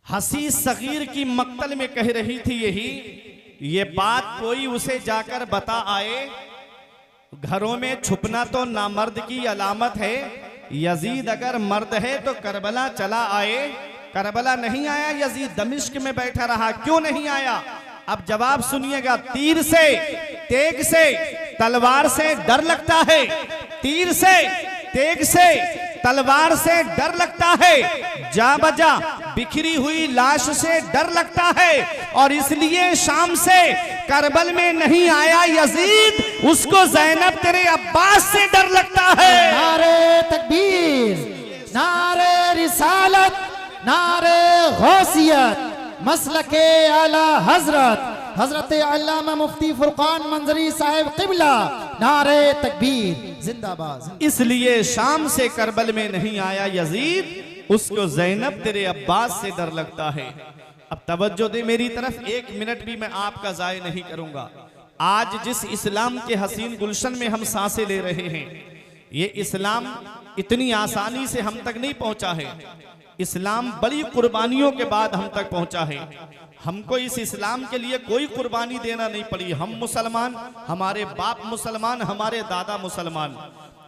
हंसी सगीर की मक्तल में कह रही थी यही, ये बात कोई उसे जाकर बता आए, घरों में छुपना तो नामर्द की अलामत है। यजीद अगर मर्द है तो करबला चला आए। करबला नहीं आया, यजीद दमिश्क में बैठा रहा। क्यों नहीं आया? अब जवाब सुनिएगा। तीर से, तेग से, तलवार से डर लगता है। तीर से, तेग से, तलवार से डर लगता है। जा बजा बिखरी हुई लाश से डर लगता है। और इसलिए शाम से करबल में नहीं आया यजीद, उसको ज़ैनब तेरे अब्बास से डर लगता है। नारे तकबीर, नारे रिसालत, नारे गौसियत, मसलके आला हजरत हजरत अल्लामा मुफ्ती फुरकान मंजरी साहिब किबला, नारे तकबीर, जिंदाबाद। इसलिए शाम से करबल में नहीं आया यजीद, उसको ज़ैनब तेरे अब्बास से डर लगता है। अब तवज्जो दे मेरी तरफ, 1 मिनट भी मैं आपका ज़ाय नहीं करूंगा। आज जिस इस्लाम के हसीन गुलशन में हम सांसें ले रहे हैं, ये इस्लाम इतनी आसानी से हम तक नहीं पहुंचा है। इस्लाम बड़ी कुर्बानियों के बाद हम तक पहुंचा है। हमको इस इस्लाम के लिए कोई कुर्बानी देना नहीं पड़ी। हम मुसलमान, हमारे बाप मुसलमान, हमारे दादा मुसलमान,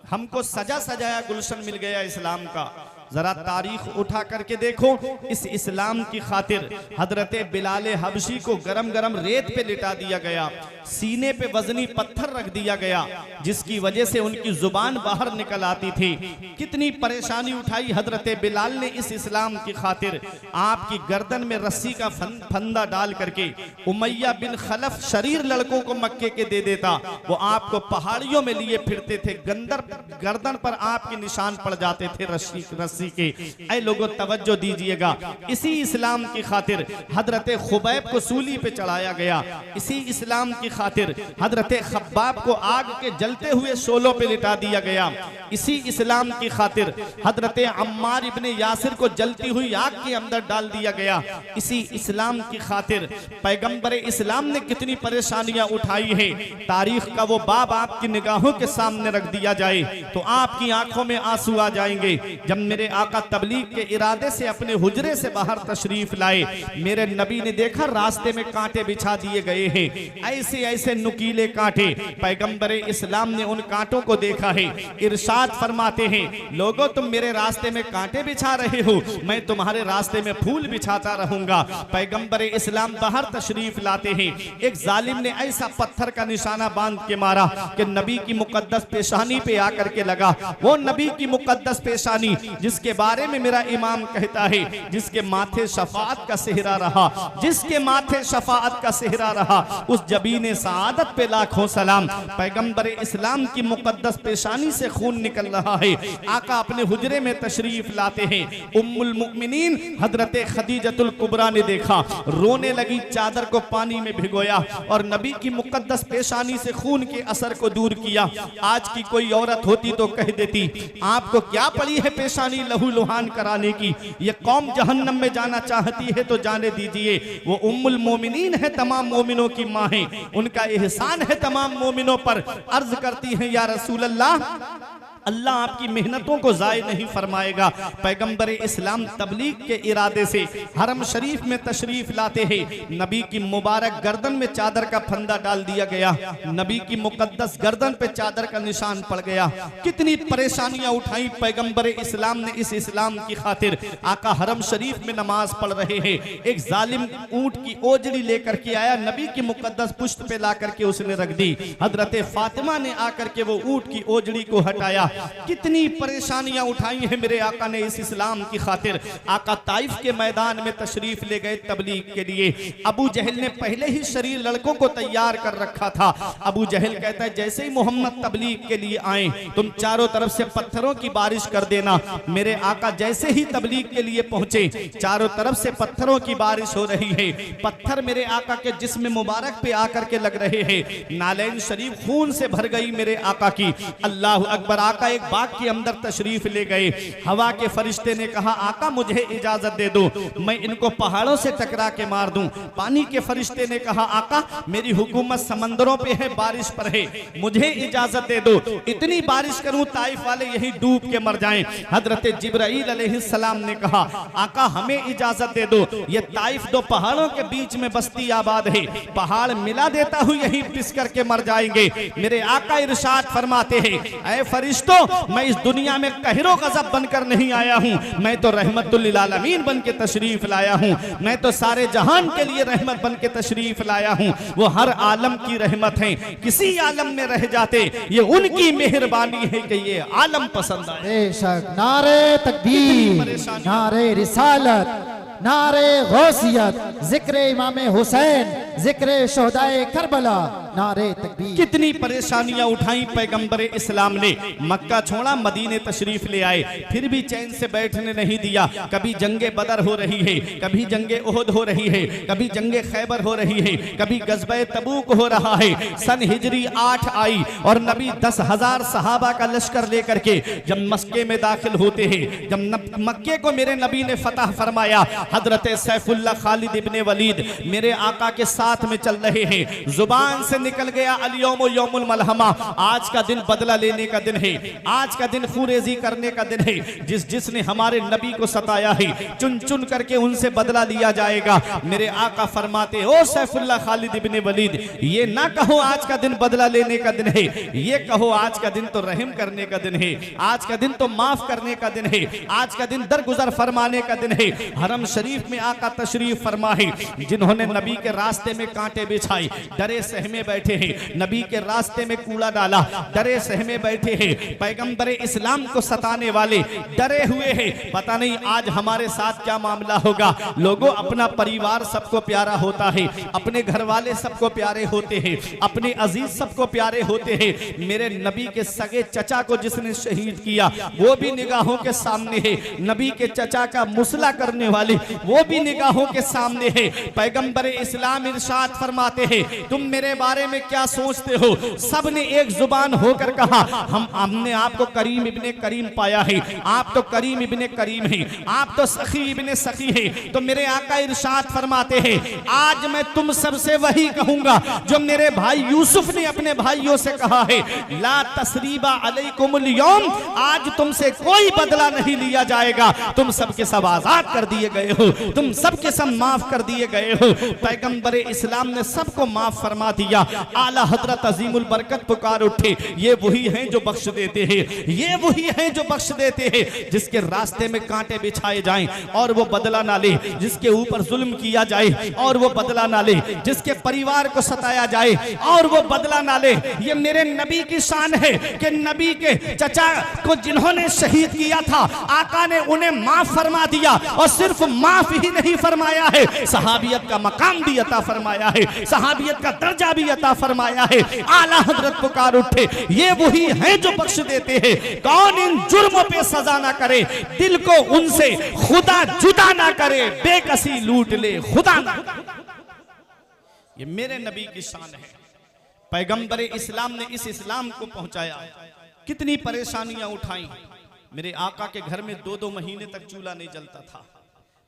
हमको सजा सजाया गुलशन मिल गया इस्लाम का। जरा तारीख उठा करके देखो, इस इस्लाम की खातिर हजरत बिलाल हबशी को गरम गरम रेत पे लिटा दिया गया, सीने पे वजनी पत्थर रख दिया गया, जिसकी वजह से उनकी जुबान बाहर निकल आती थी। कितनी परेशानी उठाई हजरत बिलाल ने इस इस्लाम की खातिर। आपकी गर्दन में रस्सी का फंदा डाल करके उमैया बिन खलफ शरीर लड़कों को मक्के के दे देता, वो आपको पहाड़ियों में लिए फिरते थे। गर्दन पर आपके निशान पड़ जाते थे रस्सी के। ऐ लोगों तवज्जो दीजिएगा, इसी इस्लाम की खातिर हजरत खुबैब को सूली पे चढ़ाया गया। इसी इस्लाम की खातिर हजरत खब्बाब को आग के जलते हुए शोलों पे लिटा दिया गया। इसी इस्लाम की खातिर हजरत अम्मार इब्ने यासिर को जलती हुई आग के अंदर डाल दिया गया। इसी इस्लाम की खातिर पैगंबर इस्लाम ने कितनी परेशानियां उठाई है। तारीख का वो बाब आपकी निगाहों के सामने रख दिया जाए तो आपकी आंखों में आंसू आ जाएंगे। जब मेरे आका तबलीग के इरादे से अपने हुजरे से बाहर तशरीफ लाए, मेरे नबी ने देखा रास्ते में कांटे बिछा दिए गए हैं, ऐसे ऐसे नुकीले कांटे। पैगंबर इस्लाम ने उन कांटों को देखा है। इरशाद फरमाते हैं, लोगों तुम मेरे रास्ते में कांटे बिछा रहे हो, मैं तुम्हारे रास्ते में फूल बिछाता रहूंगा। पैगंबर इस्लाम बाहर तशरीफ लाते हैं। एक जालिम ने ऐसा पत्थर का निशाना बांध के मारा कि नबी की मुकद्दस पेशानी पे आकर के लगा। वो नबी की मुकद्दस पेशानी जिसके बारे में मेरा इमाम कहता है, जिसके माथे शफाअत का सेहरा रहा, जिसके माथे शफाअत का सेहरा रहा, उस जबीने सआदत पे लाखों सलाम। पैगंबर इस्लाम की मुकद्दस पेशानी से खून निकल रहा है। आका अपने हुजरे में तशरीफ लाते हैं। उम्मुल मुमिनीन हजरत खदीजतुल कुबरा ने देखा, रोने लगी, चादर को पानी में भिगोया और नबी की मुकद्दस पेशानी से खून के असर को दूर किया। आज की कोई औरत होती तो कह देती, आपको क्या पड़ी है पेशानी लहू लुहान कराने की, ये कौम जहन्नम में जाना चाहती है तो जाने दीजिए। वो उम्मुल मोमिनीन है, तमाम मोमिनों की माँ है, उनका एहसान है तमाम मोमिनों पर। अर्ज करती हैं, या रसूल अल्लाह, अल्लाह आपकी मेहनतों को ज़ाय नहीं फरमाएगा। पैगंबर इस्लाम तबलीग के इरादे से हरम शरीफ में तशरीफ लाते हैं। नबी की मुबारक गर्दन में चादर का फंदा डाल दिया गया, नबी की मुकद्दस गर्दन पे चादर का निशान पड़ गया। कितनी परेशानियां उठाई पैगंबर इस्लाम ने इस इस्लाम की खातिर। आका हरम शरीफ में नमाज पढ़ रहे हैं, एक जालिम ऊंट की ओजड़ी लेकर के आया, नबी की मुकद्दस पुश्त पे ला करके उसने रख दी। हजरत फातिमा ने आकर के वो ऊंट की ओजड़ी को हटाया। कितनी परेशानियां उठाई हैं मेरे आका ने इस इस्लाम की खातिर। आका ताइफ के मैदान में तशरीफ ले गए तबलीग के लिए। अबू जहल ने पहले ही शरीर लड़कों को तैयार कर रखा था। अबू जहल कहता है, जैसे ही मोहम्मद तबलीग के लिए आए तुम चारों तरफ से पत्थरों की बारिश कर देना। मेरे आका जैसे ही तबलीग के लिए पहुंचे, चारों तरफ से पत्थरों की बारिश हो रही है। पत्थर मेरे आका के जिस्म मुबारक पे आकर के लग रहे हैं। नालैन शरीफ खून से भर गई मेरे आका की। अल्लाह अकबर। आका आका एक बाग के अंदर तशरीफ ले गए। हवा के फरिश्ते ने कहा आका मुझे इजाजत दे दो, मैं इनको पहाड़ों से टकरा के मार दूं। पानी के फरिश्ते ने कहा आका मेरी हुकूमत समंदरों पे है, बारिश पर है, मुझे इजाजत दे दो, इतनी बारिश करूं ताइफ वाले यहीं डूब के मर जाएं। हजरत जिब्राईल अलैहिस्सलाम ने कहा आका हमें इजाजत दे दो, ये ताइफ दो पहाड़ों के बीच में बस्ती आबाद है, पहाड़ मिला देता हूं यहीं पिस करके मर जाएंगे। मेरे आका इरशाद फरमाते हैं ऐ फरिश्तों मैं इस दुनिया में कहरो गजब बनकर नहीं आया हूं, मैं तो रहमतुल लिल आलमीन बन के तशरीफ लाया हूं, मैं तो सारे जहान के लिए रहमत बन के तशरीफ लाया हूं। वो हर आलम की रहमत है, किसी आलम में रह जाते ये उनकी मेहरबानी है कि ये आलम पसंद आए। बेशक नारे तकबीर, नारे रिसालत, नारे गौसियत, जिक्र इमाम हुसैन, जिक्र शोहदाए करबला, नारे तकबीर। कितनी परेशानियां उठाई पैगंबर इस्लाम ने, मक्का छोड़ा मदीने तशरीफ ले आए, फिर भी चैन से बैठने नहीं दिया। कभी जंगे बदर हो रही है, कभी जंगे उहद हो रही है, कभी जंगे खैबर हो रही है, कभी गज़बे तबूक हो रहा है। सन हिजरी 8 आई और नबी 10,000 सहाबा का लश्कर लेकर के जब मक्के में दाखिल होते हैं, जब मक्के को मेरे नबी ने फतह फरमाया, हजरत सैफुल्लाह खालिद इब्ने वलीद मेरे आका के साथ में चल रहे हैं। जुबान से निकल गया अल-यौम यौमुल मलहमा, आज का दिन बदला लेने का दिन है, आज का दिन खुरेजी करने का दिन है। जिसने हमारे नबी को सताया है चुन चुन करके उनसे बदला लिया जाएगा। मेरे आका फरमाते ओ सैफुल्लाह खालिद इब्ने वलीद ये ना कहो आज का दिन बदला लेने का दिन है, ये कहो आज का दिन तो रहम करने का दिन है, आज का दिन तो माफ करने का दिन है, आज का दिन दरगुजर फरमाने का दिन है। हरम शरीफ में आका तशरीफ फरमा है, जिन्होंने नबी के रास्ते में कांटे बिछाए डरे सहमे बैठे हैं, नबी के रास्ते में कूड़ा डाला डरे सहमे बैठे हैं, पैगंबर इस्लाम को सताने वाले डरे हुए हैं। पता नहीं आज हमारे साथ क्या मामला होगा। लोगों अपना परिवार सबको प्यारा होता है, अपने घर वाले सबको प्यारे होते हैं, अपने अजीज सबको प्यारे होते हैं। मेरे नबी के सगे चचा को जिसने शहीद किया वो भी निगाहों के सामने है, नबी के चचा का मुसला करने वाले वो भी निगाहों के सामने है। पैगंबर इस्लाम इरशाद फरमाते हैं तुम मेरे बारे में क्या सोचते हो? सब ने एक जुबान होकर कहा हमने आपको करीम इब्ने करीम पाया है, आप तो करीम इब्ने करीम हैं, आप तो सखी इब्ने सखी हैं। तो मेरे आका इरशाद फरमाते हैं आज मैं तुम सबसे वही कहूंगा जो मेरे भाई यूसुफ ने अपने भाइयों से कहा है, ला तसरीबा अलैकुमुल यौम, आज तुमसे कोई बदला नहीं लिया जाएगा, तुम सबके सब आजाद कर दिए गए हो, तुम सबके सब माफ कर दिए गए हो। पैगंबर इस्लाम ने सबको माफ फरमा दिया। आला हजरत अजीमुल बरकत पुकार उठे, ये वही हैं जो बख्श देते हैं, ये वही हैं जो बख्श देते हैं। जिसके रास्ते में कांटे बिछाए जाएं और वो बदला ना ले, जिसके ऊपर जुल्म किया जाए और वो बदला ना ले, जिसके परिवार को सताया जाए और वो बदला ना ले, ये मेरे नबी की शान है कि नबी के चचा को जिन्होंने शहीद किया था आका ने उन्हें माफ फरमा दिया, और सिर्फ माफ ही नहीं फरमाया है, सहाबियत का मकाम भी अता फरमाया है, सहाबियत का दर्जा भी अता फरमाया है। आला हजरत पुकार उठे, ये वही हैं जो बख्श देते हैं। कौन इन जुर्मों पे सजा ना करे, दिल को उनसे खुदा जुदा ना करे, बेकसी लूट ले खुदा ना। ये मेरे नबी की शान है। पैगंबर इस्लाम ने इस इस्लाम को पहुंचाया, कितनी परेशानियां उठाई। मेरे आका के घर में 2-2 महीने तक चूल्हा नहीं जलता था।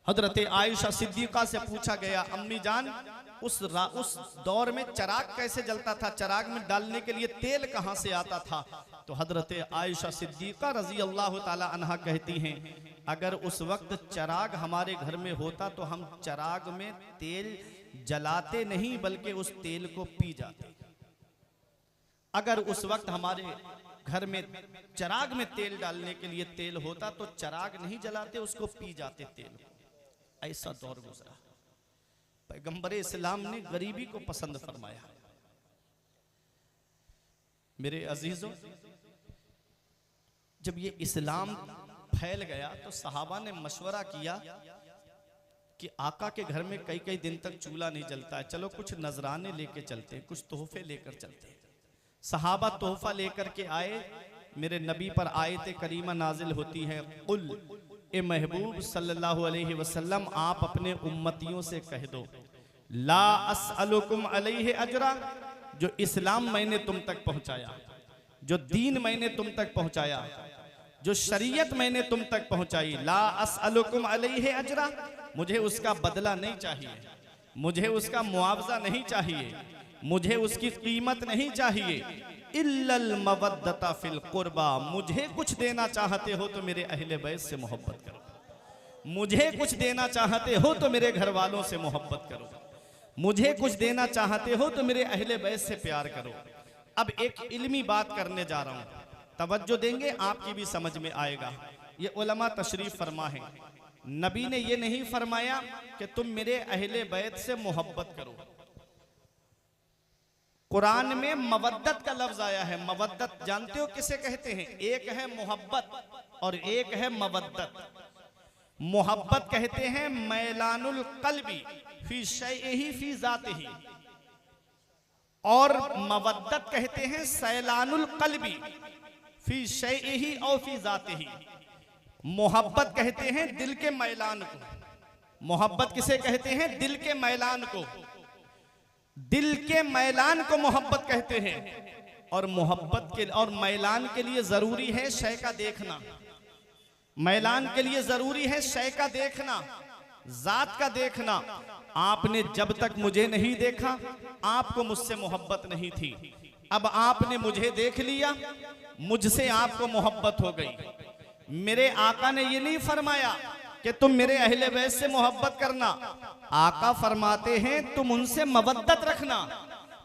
हजरत आयशा सिद्दीका से पूछा गया अम्मी जान उस दौर में चिराग कैसे जलता था, चिराग में डालने के लिए तेल कहां से आता था? तो हजरत आयशा सिद्दीका रजी अल्लाह ताला अन्हा कहती हैं अगर उस वक्त चिराग हमारे घर में होता तो हम चिराग में तेल जलाते नहीं बल्कि उस तेल को पी जाते। अगर उस वक्त हमारे घर में चिराग में तेल डालने के लिए तेल होता तो चिराग नहीं जलाते, उसको पी जाते तेल को। ऐसा दौर गुजरा। पैगंबर इस्लाम ने गरीबी को पसंद फरमाया। मेरे अजीजों, जब ये इस्लाम फैल गया तो सहाबा ने मशवरा किया कि आका के घर में कई कई दिन तक चूल्हा नहीं जलता है, चलो कुछ नजराने लेके चलते हैं, कुछ तोहफे लेकर चलते हैं। सहाबा तोहफा लेकर के आए, मेरे नबी पर आयत करीमा नाजिल होती है, कुल ए महबूब सल्लल्लाहु अलैहि वसल्लम आप अपने उम्मतियों से कह दो ला असअलुकुम अलैहि अजरा, जो इस्लाम मैंने तुम तक पहुंचाया, जो दीन मैंने तुम तक पहुंचाया, जो शरीयत मैंने तुम तक पहुंचाई, ला असअलुकुम अलैहि अजरा, मुझे उसका बदला नहीं चाहिए, मुझे उसका मुआवजा नहीं चाहिए, मुझे उसकी कीमत नहीं चाहिए। इल्लल मवद्दता फिल कुर्बा, मुझे कुछ देना चाहते हो तो मेरे अहले बैत से मोहब्बत करो, मुझे कुछ देना चाहते हो तो मेरे घर वालों से मोहब्बत करो, मुझे कुछ देना चाहते हो तो मेरे अहले बैत से प्यार करो। अब एक इल्मी बात करने जा रहा हूं, तवज्जो देंगे आपकी भी समझ में आएगा। ये उलमा तशरीफ फरमा है, नबी ने ये नहीं फरमाया कि तुम मेरे अहले बैत से मोहब्बत करो। कुरान में मवद्दत का लफ्ज आया है। मवद्दत जानते हो किसे कहते हैं? एक है मोहब्बत और एक है मवद्दत। मोहब्बत कहते हैं मैलानुल कल्बी फी शैइही फी जातिही, और मवद्दत कहते हैं सैलानुल कल्बी फी शैइही और फी जातिही। मोहब्बत कहते हैं दिल के मैलान को। मोहब्बत किसे कहते हैं? दिल के मैलान को। दिल के मैलान को मोहब्बत कहते हैं। और मोहब्बत के और मैलान के लिए जरूरी है शय का देखना, मैलान के लिए जरूरी है शय का देखना, जात का देखना। आपने जब तक मुझे नहीं देखा आपको मुझसे मोहब्बत नहीं थी, अब आपने मुझे देख लिया, मुझसे आपको मोहब्बत हो गई। मेरे आका ने ये नहीं फरमाया कि तुम मेरे अहले बैत से मोहब्बत करना, आका फरमाते हैं तुम उनसे मवद्दत रखना।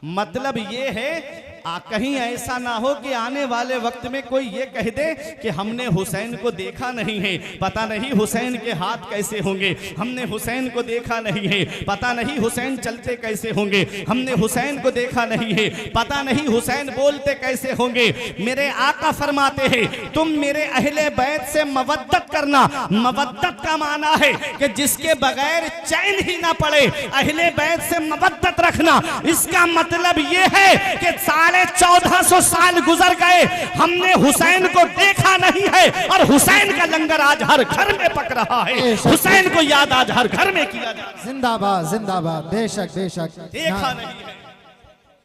मतलब ये है कहीं ऐसा ना हो कि आने वाले वक्त में कोई ये कह दे कि हमने हुसैन को देखा नहीं है, पता नहीं हुसैन के हाथ कैसे होंगे, हमने हुसैन को देखा नहीं है, पता नहीं हुसैन चलते कैसे होंगे, हमने हुसैन को देखा नहीं है, पता नहीं हुसैन बोलते कैसे होंगे। मेरे आका फरमाते हैं तुम मेरे अहले बैत से मवद्दत करना। मवद्दत का माना है कि जिसके बगैर चैन ही ना पड़े, अहले बैत से मवद्दत रखना। इसका मतलब ये है कि 1450 साल गुजर गए, हमने हुसैन को देखा नहीं है और हुसैन का लंगर आज हर घर में पक रहा है, हुसैन को याद आज हर घर में किया जा रहा है। जिंदाबाद जिंदाबाद, बेशक बेशक। देखा नहीं है,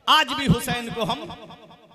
आज भी हुसैन को हम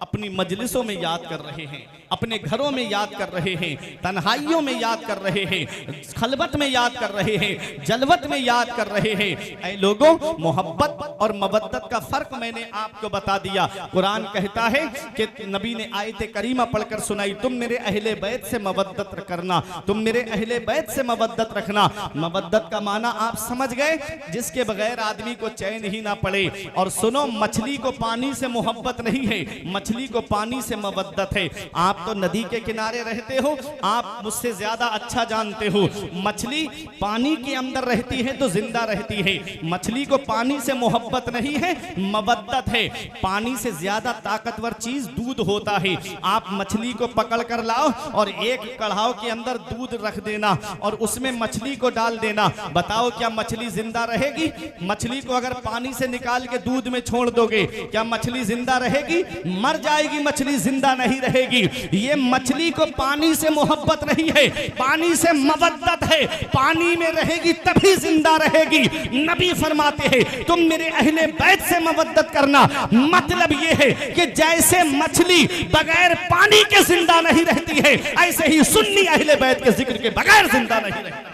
अपनी मजलिसों में याद कर रहे हैं, अपने घरों में याद कर रहे हैं, तन्हाइयों में याद कर रहे हैं, खलबत में याद कर रहे हैं, जलवत में याद कर रहे हैं। ऐ लोगों, मोहब्बत और मवद्दत का फर्क मैंने आपको बता दिया। कुरान कहता है कि नबी ने आयत करीमा पढ़कर सुनाई, तुम मेरे अहले बैत से मवद्दत करना, तुम मेरे अहले बैत से मवद्दत रखना। मवद्दत का माना आप समझ गए, जिसके बगैर आदमी को चैन ही ना पड़े। और सुनो, मछली को पानी से मोहब्बत नहीं है, मछली को पानी से मवद्दत है। आप तो नदी के किनारे रहते हो, आप मुझसे ज्यादा अच्छा जानते हो। मछली पानी के अंदर रहती है तो जिंदा रहती है, मछली को पानी से मोहब्बत नहीं है, मवद्दत है। पानी से ज्यादा ताकतवर चीज दूध होता है। आप मछली को पकड़ कर लाओ और एक कढ़ाव के अंदर दूध रख देना और उसमें मछली को डाल देना, बताओ क्या मछली जिंदा रहेगी? मछली को अगर पानी से निकाल के दूध में छोड़ दोगे, क्या मछली जिंदा रहेगी? मर जाएगी, मछली जिंदा नहीं रहेगी। ये मछली को पानी से मोहब्बत नहीं है, पानी से मवद्दत है। पानी में रहेगी तभी जिंदा रहेगी। नबी फरमाते हैं तुम मेरे अहले बैत से मवद्दत करना। मतलब ये है कि जैसे मछली बगैर पानी के जिंदा नहीं रहती है, ऐसे ही सुन्नी अहले बैत के जिक्र के बगैर जिंदा नहीं रहता।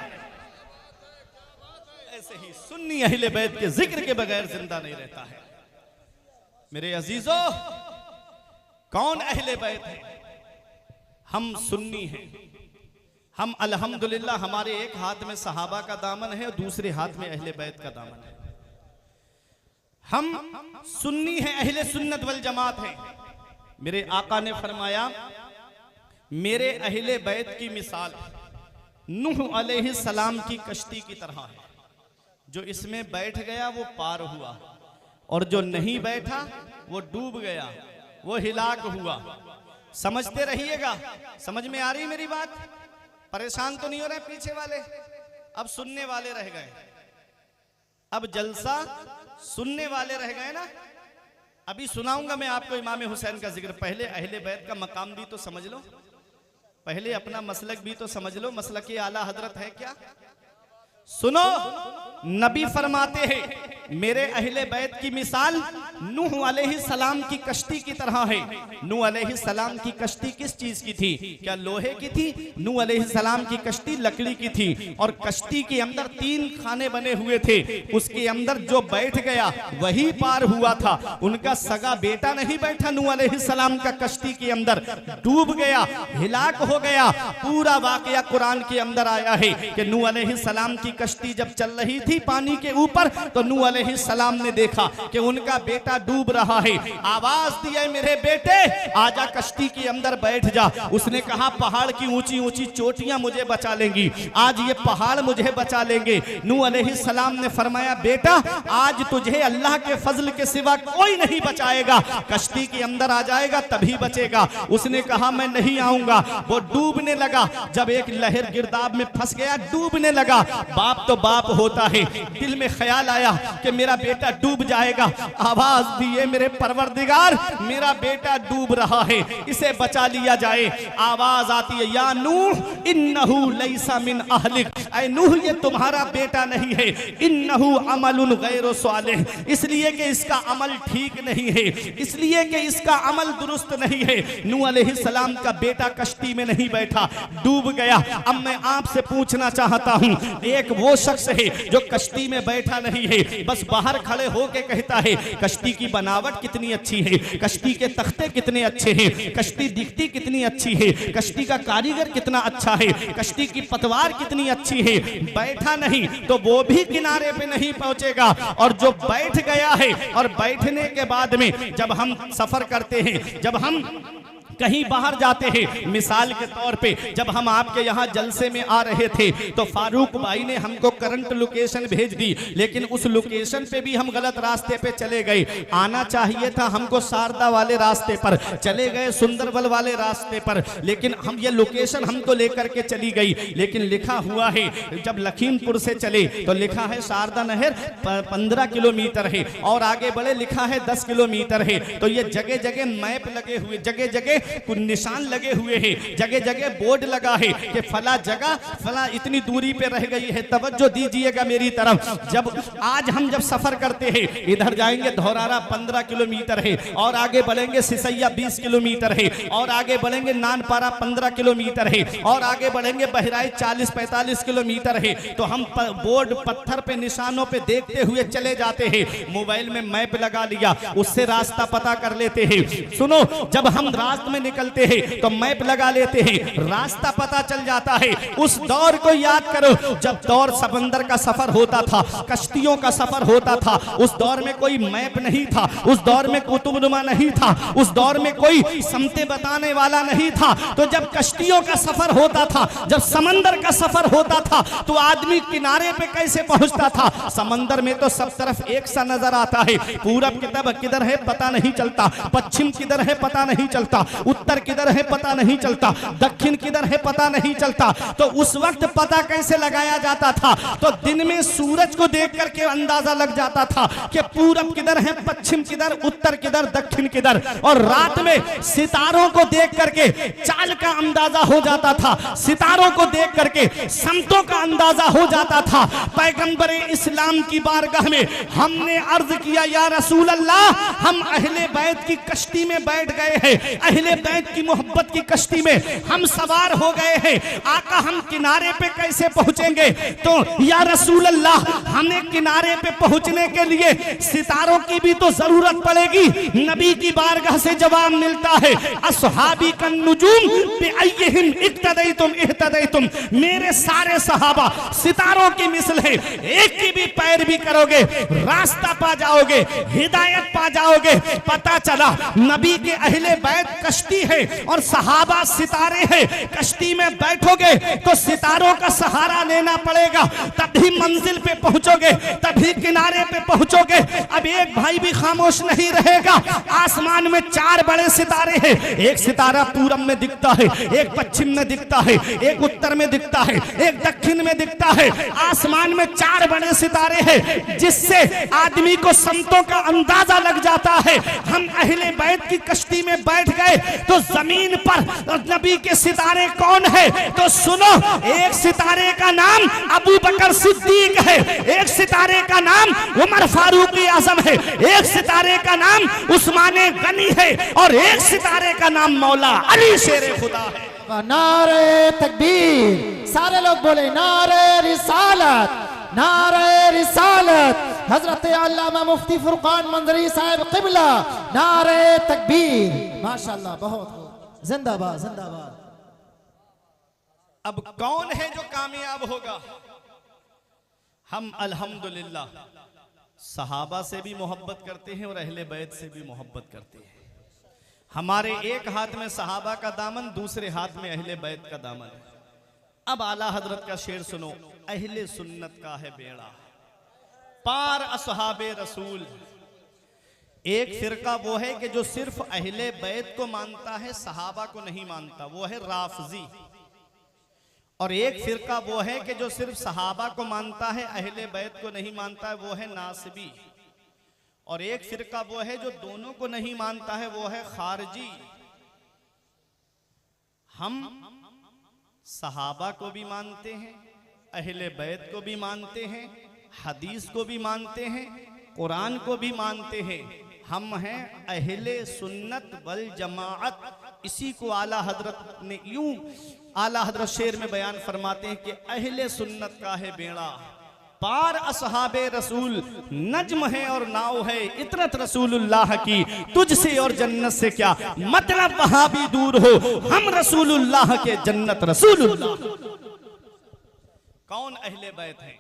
ऐसे ही सुन्नी अहले बैत के जिक्र के बगैर जिंदा नहीं रहता है। मेरे अजीजों, कौन अहले बैत है? हम सुन्नी हैं। हम अल्हम्दुलिल्लाह, हमारे एक हाथ में सहाबा का दामन है और दूसरे हाथ में अहले बैत का दामन है। हम सुन्नी हैं, अहले सुन्नत वल जमात हैं। मेरे आका ने फरमाया मेरे अहले बैत की मिसाल नूह अलैहिस्सलाम की कश्ती की तरह है। जो इसमें बैठ गया वो पार हुआ और जो नहीं बैठा वो डूब गया, वो हिलाक हुआ। समझते रहिएगा। समझ में आ रही मेरी बात? परेशान तो नहीं हो रहे पीछे वाले? अब सुनने वाले रह गए, अब जलसा सुनने वाले रह गए ना। अभी सुनाऊंगा मैं आपको इमाम हुसैन का जिक्र। पहले अहले बैत का मकाम भी तो समझ लो, पहले अपना मसलक भी तो समझ लो। मसलक आला हजरत है क्या? सुनो, नबी फरमाते हैं मेरे अहले बैत की मिसाल नूह अलैहिस्सलाम की कश्ती की तरह है। नूह अलैहिस्सलाम की कश्ती किस चीज की थी? क्या लोहे की थी? नूह अलैहिस्सलाम की कश्ती लकड़ी की थी और कश्ती के अंदर 3 खाने बने हुए थे। उसके अंदर जो बैठ गया वही पार हुआ था। उनका सगा बेटा नहीं बैठा नूह अलैहिस्सलाम का कश्ती के अंदर, डूब गया, हिलाक हो गया। पूरा वाकया कुरान के अंदर आया है कि नूह अलैहिस्सलाम की कश्ती जब चल रही थी पानी के ऊपर, तो नूह अलैहिस्सलाम ने देखा कि उनका बेटा डूब रहा है। आवाज दिए, मेरे बेटे आजा कश्ती के अंदर बैठ जा। उसने कहा पहाड़ की ऊंची ऊंची चोटियां मुझे बचा लेंगी, आज ये पहाड़ मुझे बचा लेंगे। नूह अलैहिस्सलाम ने फरमाया बेटा आज तुझे अल्लाह के फजल के सिवा कोई नहीं बचाएगा, कश्ती के अंदर आ जाएगा तभी बचेगा। उसने कहा मैं नहीं आऊंगा। वो डूबने लगा, जब एक लहर गिरदाब में फंस गया, डूबने लगा। बाप तो बाप होता है, दिल में ख्याल आया कि मेरा बेटा डूब जाएगा। आवाज दिए, मेरे परवरदिगार मेरा बेटा डूब रहा है, इसे बचा लिया जाए। आवाज आती है या नूह इन्नहु लैसा मिन अहलिक, ऐ नूह ये तुम्हारा बेटा नहीं है। इन्नहु अमलुन गैरु सालिह, इसलिए कि इसका अमल ठीक नहीं है, इसलिए कि इसका अमल दुरुस्त नहीं है। नूह अलैहिस्सलाम का बेटा कश्ती में नहीं बैठा, डूब गया। अब मैं आपसे पूछना चाहता हूं, एक वो शख्स है जो कश्ती में बैठा नहीं है, बस बाहर खड़े होके कहता है कश्ती की बनावट कितनी अच्छी है, कश्ती के तख्ते कितने अच्छे हैं, कश्ती दिखती कितनी अच्छी है, कश्ती का कारीगर कितना अच्छा है, कश्ती की पतवार कितनी अच्छी है। बैठा नहीं तो वो भी किनारे पे नहीं पहुंचेगा। और जो बैठ गया है, और बैठने के बाद में जब हम सफर करते हैं, जब हम कहीं बाहर जाते हैं, मिसाल के तौर पे जब हम आपके यहाँ जलसे में आ रहे थे तो फारूक भाई ने हमको करंट लोकेशन भेज दी, लेकिन उस लोकेशन पे भी हम गलत रास्ते पे चले गए। आना चाहिए था हमको शारदा वाले रास्ते पर, चले गए सुंदरबल वाले रास्ते पर, लेकिन हम ये लोकेशन हमको लेकर के चली गई। लेकिन लिखा हुआ है जब लखीमपुर से चले तो लिखा है शारदा नहर 15 किलोमीटर है, और आगे बढ़े लिखा है 10 किलोमीटर है। तो ये जगह जगह मैप लगे हुए, जगह जगह कुछ निशान लगे हुए हैं, जगह जगह बोर्ड लगा है कि फला जगह फला इतनी दूरी पे रह गई है, तवज्जो दीजिएगा मेरी तरफ। जब आज हम जब सफर करते हैं, इधर जाएंगे धौरारा 15 किलोमीटर है, और आगे बढ़ेंगे सिसैया 20 किलोमीटर है, और आगे बढ़ेंगे नानपारा 15 किलोमीटर है, और आगे बढ़ेंगे बहराइच 40-45 किलोमीटर है। तो हम बोर्ड पत्थर पे निशानों पे देखते हुए चले जाते हैं। मोबाइल में मैप लगा लिया, उससे रास्ता पता कर लेते हैं। सुनो, जब हम रास्ते में निकलते हैं तो मैप लगा लेते हैं, रास्ता पता चल जाता है। उस दौर को याद करो जब दौर समंदर का सफर होता था, कश्तियों का सफर होता था। उस दौर में कोई मैप नहीं था, उस दौर में कुतुबनुमा नहीं था, उस दौर में कोई समते बताने वाला नहीं था। तो जब कश्तियों का सफर होता था, जब समंदर का सफर होता था, तो आदमी किनारे पे कैसे पहुंचता था? समंदर में तो सब तरफ एक सा नजर आता है, पूरब किधर है पता नहीं चलता, पश्चिम किधर है पता नहीं चलता, उत्तर किधर है पता नहीं चलता, दक्षिण किधर है पता नहीं चलता। तो उस वक्त पता कैसे लगाया जाता था? तो दिन में सूरज को देख करके अंदाजा लग जाता था कि पूरब किधर है, पश्चिम किधर, उत्तर किधर, दक्षिण किधर। और रात में सितारों को देख करके चाल का अंदाजा हो जाता था, सितारों को देख करके संतों का अंदाजा हो जाता था। पैगंबर इस्लाम की बारगाह में हमने अर्ज किया, या रसूल अल्लाह, हम अहले बैत की कश्ती में बैठ गए हैं, अहले बैत की मोहब्बत की कश्ती में हम सवार हो गए हैं। आका हम किनारे पे कैसे पहुंचेंगे? तो या रसूल अल्लाह, हमें किनारे पे पहुंचने के लिए सितारों की भी तो जरूरत पड़ेगी। नबी की बारगाह से जवाब मिलता है, अस्हाबी कन नुजूम बिअय्यिहिम इक्तदैतुम इहतदैतुम, मेरे सारे सहाबा सितारों की मिसल है, एक की भी पैरवी करोगे रास्ता पा जाओगे, हिदायत पा जाओगे। पता चला नबी के अहले बैत कश्ती है और सहाबा सितारे हैं। कश्ती में बैठोगे तो सितारों का सहारा लेना पड़ेगा, तभी मंजिल पे पहुंचोगे, तभी किनारे पे पहुंचोगे। अब एक भाई भी खामोश नहीं रहेगा। आसमान में 4 बड़े सितारे हैं, एक सितारा पूरब में दिखता है, एक पश्चिम में दिखता है, एक उत्तर में दिखता है, एक दक्षिण में दिखता है। आसमान में 4 बड़े सितारे हैं, जिससे आदमी को संतों का अंदाजा लग जाता है। हम अहले बैत की कश्ती में बैठ गए तो जमीन पर नबी के सितारे कौन है? तो सुनो, एक सितारे का नाम अबू बकर सिद्दीक है, एक सितारे का नाम उमर फारूक आजम है, एक सितारे का नाम उस्मान गनी है और एक सितारे का नाम मौला अली शेर खुदा है। नारे तकबीर, सारे लोग बोले नारे रिसालत, नारे रिसालत। हजरत अल्लामा मुफ्ती फुरकान मंजरी साहब क़िबला, नारे तकबीर, माशाअल्लाह, बहुत खूब, जिंदाबाद जिंदाबाद। अब कौन है जो कामयाब होगा? हम अल्हम्दुलिल्लाह सहाबा से भी मोहब्बत करते हैं और अहले बैत से भी मोहब्बत करते हैं। हमारे एक हाथ में सहाबा का दामन, दूसरे हाथ में अहले बैत का दामन। अब आला हजरत का शेर सुनो, अहले सुन्नत का है बेड़ा पार असहाबे रसूल। एक फिरका वो है कि जो सिर्फ अहले बैत को मानता है, सहाबा को नहीं मानता, वो है राफजी। और एक फिरका वो है कि जो सिर्फ सहाबा को मानता है, अहले बैत को नहीं मानता है, वो है नासिबी। और एक फिरका वो है जो दोनों को नहीं मानता है, वो है खारजी। हम सहाबा को भी मानते हैं, अहले बैत को भी मानते हैं, हदीस को भी मानते हैं, कुरान को भी मानते हैं। हम हैं अहले सुन्नत वल जमाअत। इसी को आला हजरत ने यूं आला हजरत शेर में बयान फरमाते हैं कि अहले सुन्नत का है बेड़ा पार असहाबे रसूल। नज्म है और नाव है इतरत रसूलुल्लाह की, तुझसे और जन्नत से क्या मतलब, वहां भी दूर हो हम रसूलुल्लाह के, जन्नत रसूलुल्लाह। कौन अहले बैत है?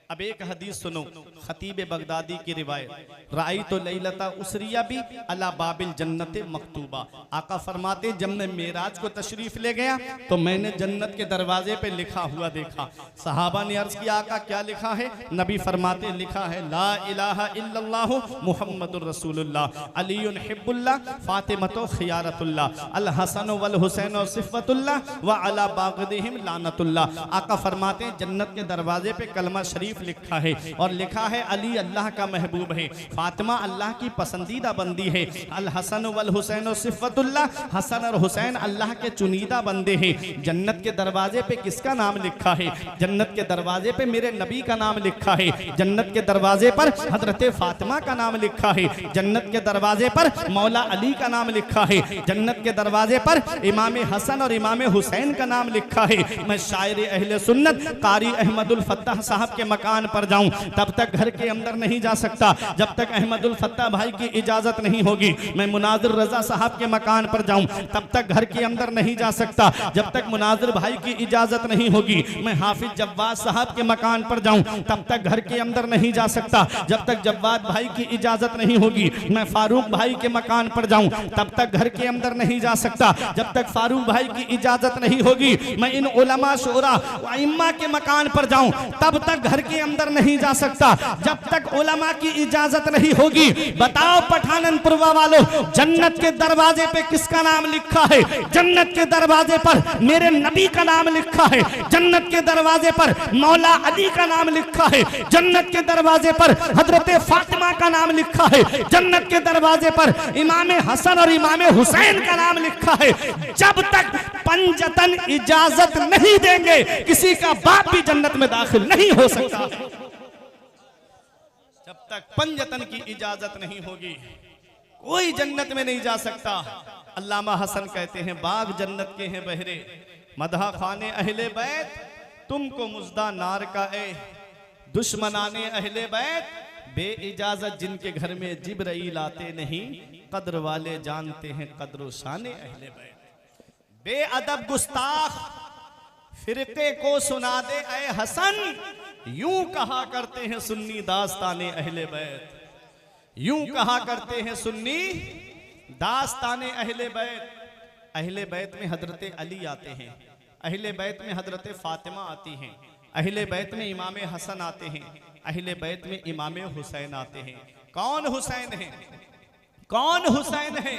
अब एक हदीस सुनो, खतीब बगदादी की रिवायत, राई तो लैलता उसरिया भी अला बाबिल जन्नत मकतूबा। आका फरमाते जब मैं मेराज को तशरीफ ले गया तो मैंने जन्नत के दरवाजे पे लिखा हुआ देखा। सहाबा ने अर्ज किया आका क्या लिखा है? नबी फरमाते लिखा है ला इलाहा इल्लल्लाहु मुहम्मदुर रसूलुल्लाह अलीयुन हिब्बुल्लाह फातिमतो खियारतुल्लाह अल हसन वल हुसैन सिफ़तुल्लाह व अला बाग़दिहिम लानतुल्लाह। आका फरमाते जन्नत के दरवाजे पे कलमा शरीफ लिखा है और लिखा है अली अल्लाह का महबूब है, फातिमा अल्लाह की पसंदीदा बंदी है, अल हसन वल हुसैन सिफ़तुल्लाह, हसन और हुसैन अल्लाह के चुनीदा बंदे हैं। जन्नत के दरवाजे पे किसका नाम लिखा है? जन्नत के दरवाजे पे मेरे नबी का नाम लिखा है। जन्नत के दरवाजे पर हजरत फातिमा का नाम लिखा है। जन्नत के दरवाजे पर मौला अली का नाम लिखा है। जन्नत के दरवाजे पर इमाम हसन और इमाम हुसैन का नाम लिखा है। मैं शायर अहले सुन्नत कारी अहमदुल फत्ताह साहब के मकान पर जाऊं तब तक घर के अंदर नहीं जा सकता जब तक अहमदुल फत्ताह भाई की इजाजत नहीं होगी। मैं मुनाजिर रजा साहब के मकान पर जाऊं तब तक घर के अंदर नहीं जा सकता जब तक मुनाजिर भाई की इजाजत नहीं होगी। मैं हाफिज जव्वाद साहब के मकान पर जाऊं तब तक घर के अंदर नहीं जा सकता जब तक जव्वाद भाई की इजाजत नहीं होगी। मैं फारूक भाई के मकान पर जाऊं तब तक घर के अंदर नहीं जा सकता जब तक फारूक भाई की इजाजत नहीं होगी। मैं इन उलमा शोरा व इम्मा के मकान पर जाऊं तब तक घर के अंदर नहीं जा सकता जब तक उलमा की इजाजत नहीं होगी। बताओ पठाननपुर वालों, जन्नत के दरवाजे पे किसका नाम लिखा है? जन्नत के दरवाजे पर मेरे नबी का नाम लिखा है। जन्नत के दरवाजे पर मौला अली का नाम लिखा है। जन्नत के दरवाजे पर हजरत फातिमा का नाम लिखा है। जन्नत के दरवाजे पर इमाम हसन और इमाम हुसैन का नाम लिखा है। जब तक पंजतन इजाजत नहीं देंगे किसी का बाप भी जन्नत में दाखिल नहीं हो सकता। जब तक पंजतन की इजाजत नहीं होगी कोई जन्नत में नहीं जा सकता। अल्लामा हसन कहते हैं बाग जन्नत के हैं बहरे मदहा खाने अहले बैत, तुमको मुजदा नार का ए दुश्मनाने अहले बैत। बे इजाजत जिनके घर में जिब्राइल आते नहीं, कद्र वाले जानते हैं कद्र शाने अहले बैत। बेअदब गुस्ताख फिरके को सुना दे ऐ हसन, यूं कहा करते हैं सुन्नी दास्ताने अहले बैत। यूं कहा करते हैं सुन्नी दास्ताने अहले बैत। अहले बैत में हजरत अली आते हैं, अहले बैत में हजरत फातिमा आती हैं, अहले बैत में इमाम हसन आते हैं, अहले बैत में इमाम हुसैन आते हैं। कौन हुसैन है? कौन हुसैन है?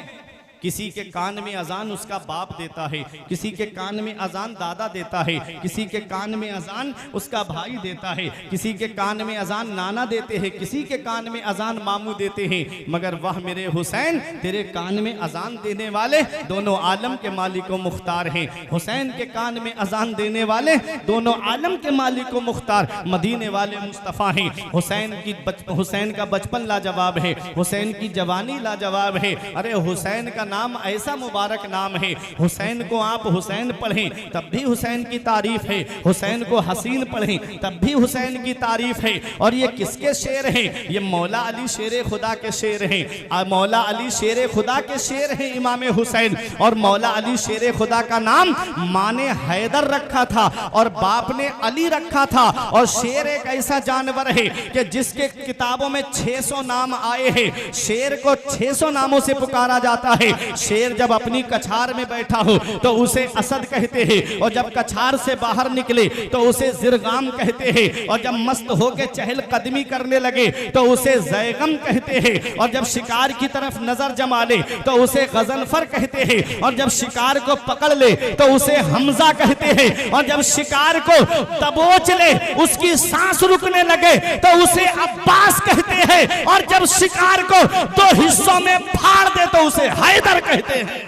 किसी के कान में अजान उसका बाप देता है, किसी के कान में अजान दादा देता है, किसी के कान में अजान उसका भाई देता है, किसी के कान में अजान नाना देते हैं, किसी के कान में अजान मामू देते हैं। मगर वह मेरे हुसैन तेरे कान में अजान देने वाले दोनों आलम के मालिक व मुख्तार हैं। हुसैन के कान में अजान देने वाले दोनों आलम के मालिक व मुख्तार मदीने वाले मुस्तफ़ा हैं। हुसैन का बचपन लाजवाब है, हुसैन की जवानी लाजवाब है। अरे हुसैन का नाम ऐसा मुबारक नाम है, हुसैन को आप हुसैन पढ़ें तब भी हुसैन की तारीफ है, हुसैन को हसीन पढ़ें तब भी हुसैन की तारीफ है। और ये किसके शेर हैं? ये मौला अली शेर खुदा के शेर हैं। मौला अली शेर खुदा के शेर हैं इमाम हुसैन। और मौला अली शेर खुदा का नाम माँ ने हैदर रखा था और बाप ने अली रखा था। और शेर एक ऐसा जानवर है कि जिसके किताबों में 600 नाम आए हैं। शेर को 600 नामों से पुकारा जाता है। शेर जब अपनी कछार में बैठा हो तो उसे असद कहते हैं, और जब कछार से बाहर निकले तो उसे जिरगाम कहते हैं, और जब मस्त होकर चहल कदमी करने लगे तो उसे जैगम कहते हैं, और जब शिकार की तरफ नजर जमा ले तो उसे गजनफर कहते हैं, और जब शिकार को पकड़ ले तो उसे हमजा कहते हैं, और जब शिकार को दबोच ले उसकी सांस रुकने लगे तो उसे अब्बास कहते हैं, और जब शिकार को 2 हिस्सों में फाड़ दे तो उसे हैदर कहते हैं,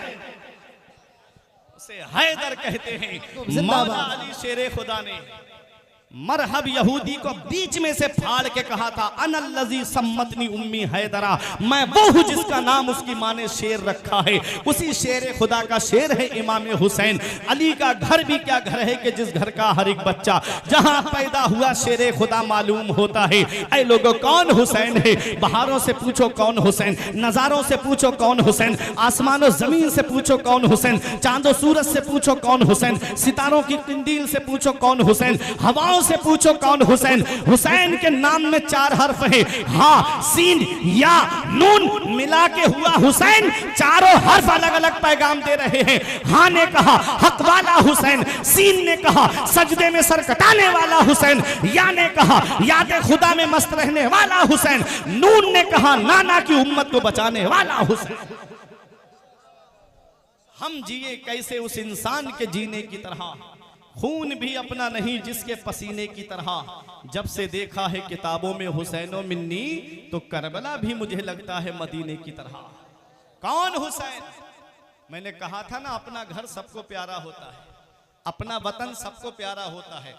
उसे हैदर कहते हैं। मौला अली शेर खुदा ने मरहब यहूदी को बीच में से फाड़ के कहा था, अनल्लज़ी सम्मतनी उम्मी हैदरा, मैं वो हूं जिसका नाम उसकी माँ ने शेर रखा है। उसी शेर खुदा का शेर है इमाम हुसैन। अली का घर भी क्या घर है कि जिस घर का हर एक बच्चा जहां पैदा हुआ शेर खुदा मालूम होता है। ऐ लोगों, कौन हुसैन है? बहारों से पूछो कौन हुसैन, नजारों से पूछो कौन हुसैन, आसमानों जमीन से पूछो कौन हुसैन, चांदो सूरज से पूछो कौन हुसैन, सितारों की किंदील से पूछो कौन हुसैन, हवाओं से पूछो कौन हुसैन। हुसैन के नाम में 4 हर्फ है, हा, सीन, या, नून मिला के हुआ हुसैन। चारों हर्फ अलग अलग पैगाम दे रहे हैं। हा ने कहा हक वाला हुसैन, सीन ने कहा सजदे में सर कटाने वाला हुसैन, या ने कहा याद खुदा में मस्त रहने वाला हुसैन, नून ने कहा नाना की उम्मत को बचाने वाला हुसैन। हम जिए कैसे उस इंसान के जीने की तरह, खून भी अपना नहीं जिसके पसीने की तरह। जब से देखा है किताबों में हुसैनो मिन्नी तो करबला भी मुझे लगता है मदीने की तरह। कौन हुसैन? मैंने कहा था ना, अपना घर सबको प्यारा होता है, अपना वतन सबको प्यारा होता है,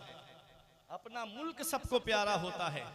अपना मुल्क सबको प्यारा होता है,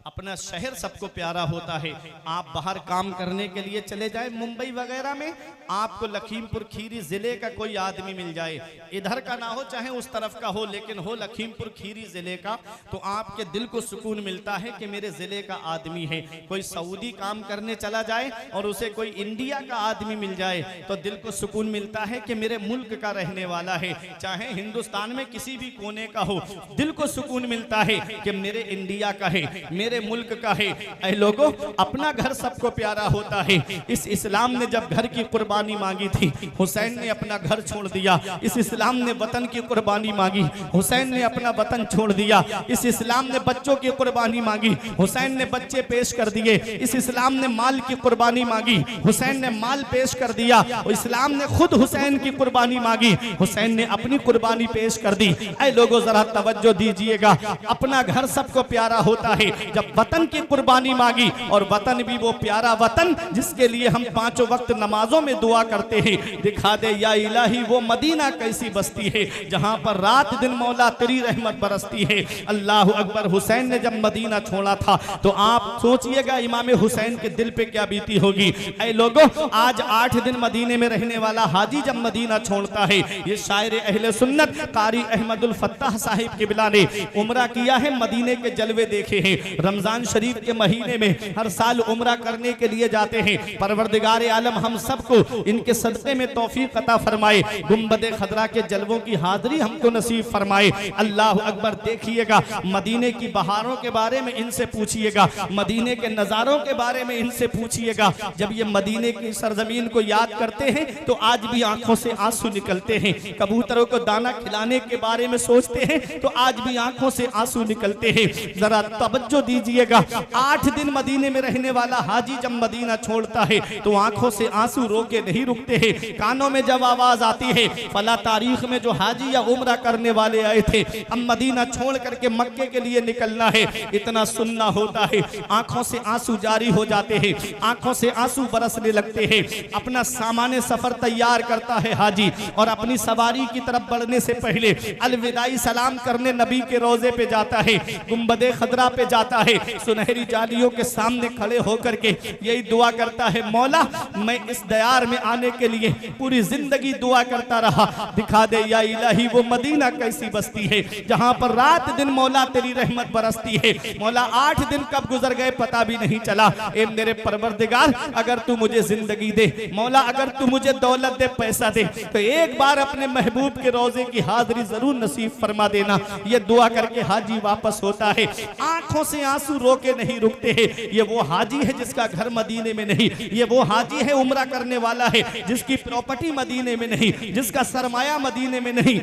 अपना शहर सबको प्यारा होता है। आप बाहर काम करने के लिए चले जाए मुंबई वगैरह में, आपको लखीमपुर खीरी जिले का कोई आदमी मिल जाए, इधर का ना हो चाहे उस तरफ का हो, लेकिन हो लखीमपुर खीरी जिले का, तो आपके दिल को सुकून मिलता है कि मेरे जिले का आदमी है। कोई सऊदी काम करने चला जाए और उसे कोई इंडिया का आदमी मिल जाए तो दिल को सुकून मिलता है कि मेरे मुल्क का रहने वाला है। चाहे हिंदुस्तान में किसी भी कोने का हो, दिल को सुकून मिलता है कि मेरे इंडिया का है, मेरे मुल्क का है। ऐ लोगों, अपना घर सबको प्यारा होता है। इस इस्लाम ने जब घर की कुर्बानी मांगी थी, हुसैन ने अपना घर छोड़ दिया। इस इस्लाम ने वतन की कुर्बानी मांगी, हुसैन ने अपना वतन छोड़ दिया। इस इस्लाम ने बच्चों की कुर्बानी मांगी, हुसैन ने बच्चे पेश कर दिए। इस इस्लाम ने माल की कुर्बानी मांगी, हुसैन ने माल पेश कर दिया। इस्लाम ने खुद हुसैन की कुर्बानी मांगी, हुसैन ने अपनी कुर्बानी पेश कर दी। ऐ लोगों, जरा तवज्जो दीजिएगा, अपना घर सबको प्यारा होता है। जब वतन की कुर्बानी मांगी, और वतन भी वो प्यारा वतन जिसके लिए हम 5 वक्त नमाजों में दुआ करते हैं, दिखा दे या इलाही वो मदीना कैसी बस्ती है जहां पर रात दिन मौला तेरी रहमत बरसती है। अल्लाह अकबर। हुसैन ने जब मदीना छोड़ा था तो आप सोचिएगा इमाम हुसैन के दिल पे क्या बीती होगी। ऐ लोगों, आज 8 दिन मदीने में रहने वाला हाजी जब मदीना छोड़ता है, ये शायर अहले सुन्नत कारी अहमदुल फत्ताह साहिब किबला ने उम्रा किया है, मदीने के जलवे देखे हैं। रमजान शरीफ के महीने में हर साल उम्रा करने के लिए जाते हैं। परवरदिगार आलम हम सबको इनके सदक़े में तौफीक अता फरमाए, गुंबद खदरा के जलवों की हाजिरी हमको नसीब फरमाए। अल्लाह अकबर। देखिएगा, मदीने की बहारों के बारे में इनसे पूछिएगा, मदीने के नज़ारों के बारे में इनसे पूछिएगा। जब ये मदीने की सरजमीन को याद करते हैं तो आज भी आंखों से आंसू निकलते हैं। कबूतरों को दाना खिलाने के बारे में सोचते हैं तो आज भी आंखों से आंसू निकलते हैं। जरा तवज्जो दीजिए। कीजिएगा, 8 दिन मदीने में रहने वाला हाजी जब मदीना छोड़ता है तो आंखों से आंसू रोके नहीं रुकते हैं। कानों में जब आवाज आती है फला तारीख में जो हाजी या उम्रा करने वाले आए थे, अब मदीना छोड़ करके मक्के के लिए निकलना है, इतना सुनना होता है, आंखों से आंसू जारी हो जाते हैं, आंखों से आंसू बरसने लगते हैं। अपना सामान्य सफर तैयार करता है हाजी और अपनी सवारी की तरफ बढ़ने से पहले अलविदाई सलाम करने नबी के रोजे पे जाता है, गुंबदे खदरा पे जाता है, सुनहरी जालियों के सामने खड़े होकर के यही दुआ करता है, मौला मैं इस दयार में आने के लिए पूरी जिंदगी दुआ करता रहा, दिखा दे या इलाही वो मदीना कैसी बस्ती है जहां पर रात दिन मौला तेरी रहमत बरसती है। मौला 8 दिन कब गुजर गए पता भी नहीं चला। ए मेरे परवरदिगार, अगर तू मुझे जिंदगी दे, मौला अगर तू मुझे दौलत दे, पैसा दे, तो एक बार अपने महबूब के रोजे की हाजिरी जरूर नसीब फरमा देना। ये दुआ करके हाजी वापस होता है, आंखों से आंसू रोके नहीं रुकते हैं। ये वो हाजी है जिसका घर मदीने में नहीं, ये वो हाजी है उम्रा करने वाला है जिसकी प्रॉपर्टी मदीने में नहीं, जिसका सरमाया मदीने में नहीं,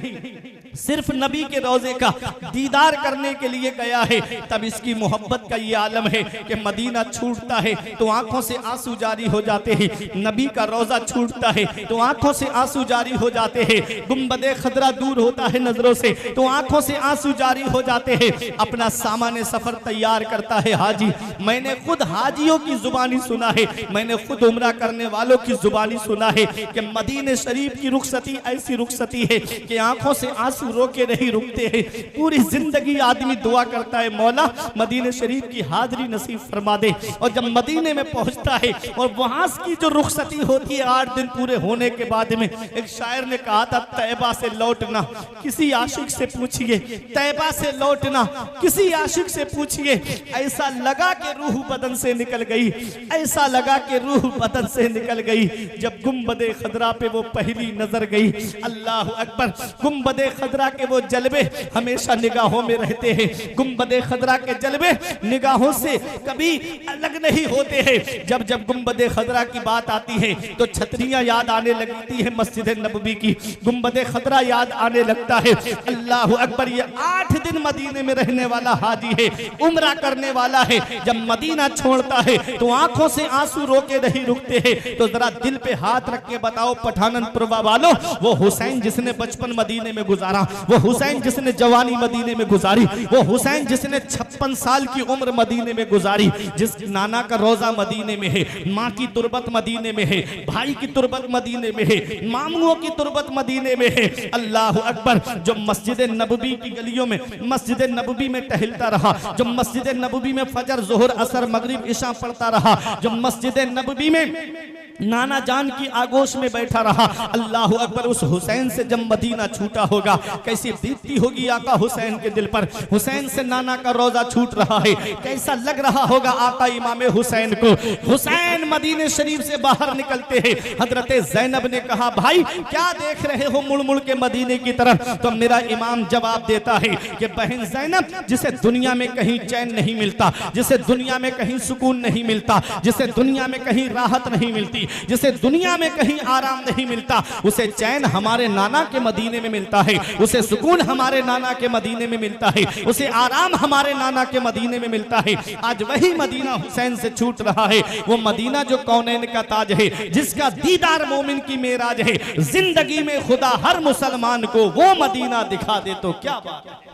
सिर्फ नबी के रोजे का दीदार करने के लिए गया है। तब इसकी मोहब्बत का ये आलम है कि मदीना छूटता है तो आंखों से आंसू जारी हो जाते हैं, नबी का रोजा छूटता है तो आंखों से आंसू जारी हो जाते हैं, गुंबदे खदरा दूर होता है नजरों से तो आंखों से आंसू जारी हो जाते हैं। अपना सामान्य सफर तैयार करता है हाजी। मैंने खुद हाजियों की जुबानी सुना है, मैंने खुद उम्रा करने वालों की जुबानी सुना है कि मदीने शरीफ की रुखसती ऐसी रुखसती है कि आंखों से आंसू रोके नहीं रुकते हैं। पूरी जिंदगी आदमी दुआ करता है, मौला मदीने शरीफ की हाजिरी नसीब फरमा दे। और जब मदीने में पहुंचता है और वहां की जो रुखसती होती है 8 दिन पूरे होने के बाद में, एक शायर ने कहा था, तैबा से लौटना किसी आशिक से पूछिए, तैबा से लौटना किसी आशिक से पूछिए, ऐसा लगा कि रूह बदन से निकल गई, ऐसा लगा कि रूह बदन से निकल गई जब गुंबदे खदरा पे वो पहली नजर गई। अल्लाह अकबर, गुंबदे खदरा के वो जलवे हमेशा निगाहों में रहते हैं, गुंबदे खदरा के जलवे निगाहों से कभी अलग नहीं होते हैं। जब जब गुंबदे खदरा की बात आती है तो छतरियां याद आने लगती है मस्जिद नबवी की, गुंबदे खदरा याद आने लगता है। अल्लाह अकबर, ये 8 दिन मदीने में रहने वाला हाजी है, उम्रा करने वाला है। जब मदीना छोड़ता है तो आंखों से आंसू रोके नहीं रुकते हैं। तो जरा दिल पे हाथ रख के बताओ पठाननपुरवा वालों, वो हुसैन जिसने बचपन मदीने में गुजारा, वो हुसैन जिसने जवानी मदीने में गुजारी, वो हुसैन जिसने 56 साल की उम्र मदीने में गुजारी, जिस नाना का रोजा मदीने में है, माँ की तुरबत मदीने में है, भाई की तुरबत मदीने में है, मामुओं की तुरबत मदीने में है। अल्लाह अकबर, जो मस्जिद नबवी की गलियों में, मस्जिद नबवी में टहलता रहा, जो मस्जिद नबवी में फजर जोहर असर मगरिब इशा पढ़ता रहा, जो मस्जिद नबवी में नाना जान की आगोश में बैठा रहा। अल्लाह अकबर, उस हुसैन से जब मदीना छूटा होगा कैसी बीतती होगी आका हुसैन के दिल पर। हुसैन से नाना का रोजा छूट रहा है, कैसा लग रहा होगा आका इमाम हुसैन को। हुसैन मदीने शरीफ से बाहर निकलते हैं, हजरत जैनब ने कहा, भाई क्या देख रहे हो मुड़ मुड़ के मदीने की तरफ? तो मेरा इमाम जवाब देता है कि बहन जैनब, जिसे दुनिया में कहीं चैन नहीं मिलता, जिसे दुनिया में कहीं सुकून नहीं मिलता, जिसे दुनिया में कहीं राहत नहीं मिलती, जिसे दुनिया में कहीं आराम नहीं मिलता, उसे चैन हमारे नाना के मदीने में मिलता है, उसे सुकून हमारे नाना के मदीने में मिलता है, उसे आराम हमारे नाना के मदीने में मिलता है। आज वही मदीना हुसैन से छूट रहा है, वो मदीना जो कौनैन का ताज है, जिसका दीदार मोमिन की मेराज है। जिंदगी में खुदा हर मुसलमान को वो मदीना दिखा दे तो क्या बात है।